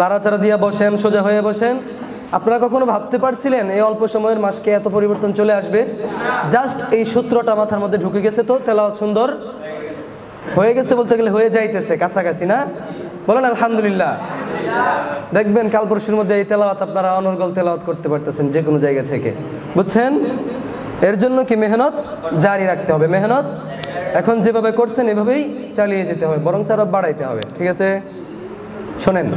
লাড়াচাড়া দিয়ে বসেন, সোজা হয়ে বসেন। আপনারা কখনো ভাবতে পারছিলেন এই অল্প সময়ের মাসকে এত পরিবর্তন চলে আসবে? জাস্ট এই সূত্রটা মাথার মধ্যে ঢুকে গেছে, তো তেলাওয়াত সুন্দর হয়ে গেছে, বলতে গেলে হয়ে যাইতেছে কাছাকাছি, না? বলেন আলহামদুলিল্লাহ। দেখবেন কাল পরশুর মধ্যে এই তেলাওয়াত আপনারা অনর্গল তেলাওয়াত করতে পারতেছেন যে কোনো জায়গা থেকে, বুঝছেন? এর জন্য কি মেহনত জারি রাখতে হবে। মেহনত এখন যেভাবে করছেন এভাবেই চালিয়ে যেতে হবে, বরং আরো বাড়াইতে হবে। ঠিক আছে, শোনেন।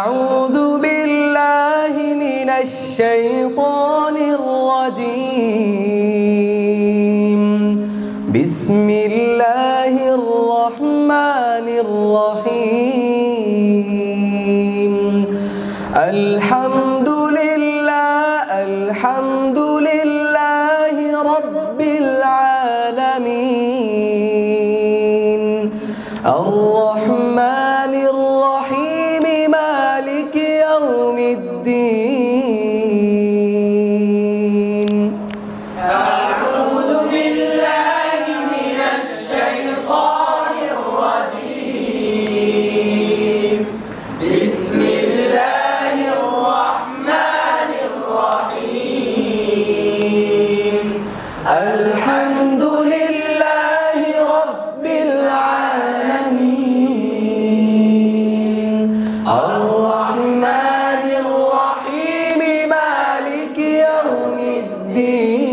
আউযু বিল্লাহি মিনাশ শাইতানির রাজীম। বিসমিল্লাহির রহমানির রহিম। আলহামদুলিল্লাহি রাব্বিল আলামিন। আর রহমানির রহিম মালিকি ইয়াউমিদ্দিন। আউযু বিল্লাহি মিনাশ শাইতানির রাজীম। বিসমিল্লাহির রহমানির রহিম। আলহামদুলিল্লাহি রাব্বিল আলামিন। আর রহমানির রহিম মালিকি ইয়াউমিদ্দিন।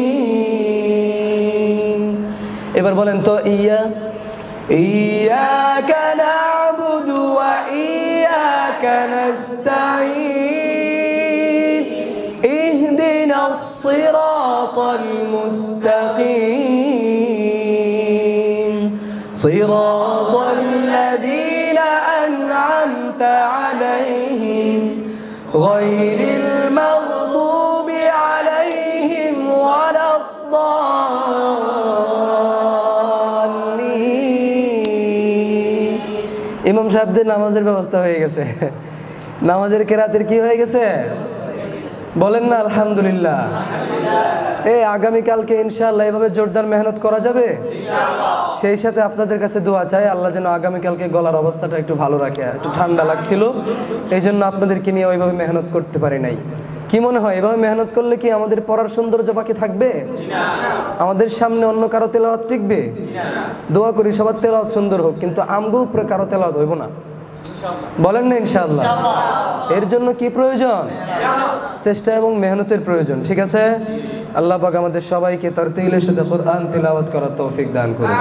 এবার বলেন তো, ইয়াকা না'বুদু ওয়া ইয়াকা নাস্তাঈন। ইহদিনাস সিরাতাল মুস্তাকিম। সিরাতাল লাযীনা আন'আমতা আলাইহিম গায়রিল মাগদুবি আলাইহিম ওয়ালাদ-দাল্লিন। ইমাম সাহেবদের নামাজের ব্যবস্থা হয়ে গেছে, নামাজের কেরাতের কি হয়ে গেছে? বলেন না আলহামদুলিল্লাহ। আগামীকালকে ইনশাআল্লাহ এভাবে জোরদার মেহনত করা যাবে ইনশাআল্লাহ। সেই সাথে আপনাদের কাছে দোয়া চাই, আল্লাহ যেন আগামীকালকে গলার অবস্থাটা একটু ভালো রাখে। একটু ঠান্ডা লাগছিল, এই জন্য আপনাদেরকে নিয়ে ওইভাবে মেহনত করতে পারি নাই। কি মনে হয় এভাবে মেহনত করলে কি আমাদের পড়ার সৌন্দর্য বাকি থাকবে? আমাদের সামনে অন্য কারো তেলাওয়াত টিকবে? দোয়া করি সবার তেলাওয়াত সুন্দর হোক, কিন্তু আমগো উপরে কারো তেলাওয়াত হইব না। বলেন না ইনশাআল্লাহ। এর জন্য কি প্রয়োজন? চেষ্টা এবং মেহনতের প্রয়োজন। ঠিক আছে, আল্লাহ পাক আমাদের সবাইকে তার তিলের সাথে কোরআন তিলাওয়াত করার তৌফিক দান করুন।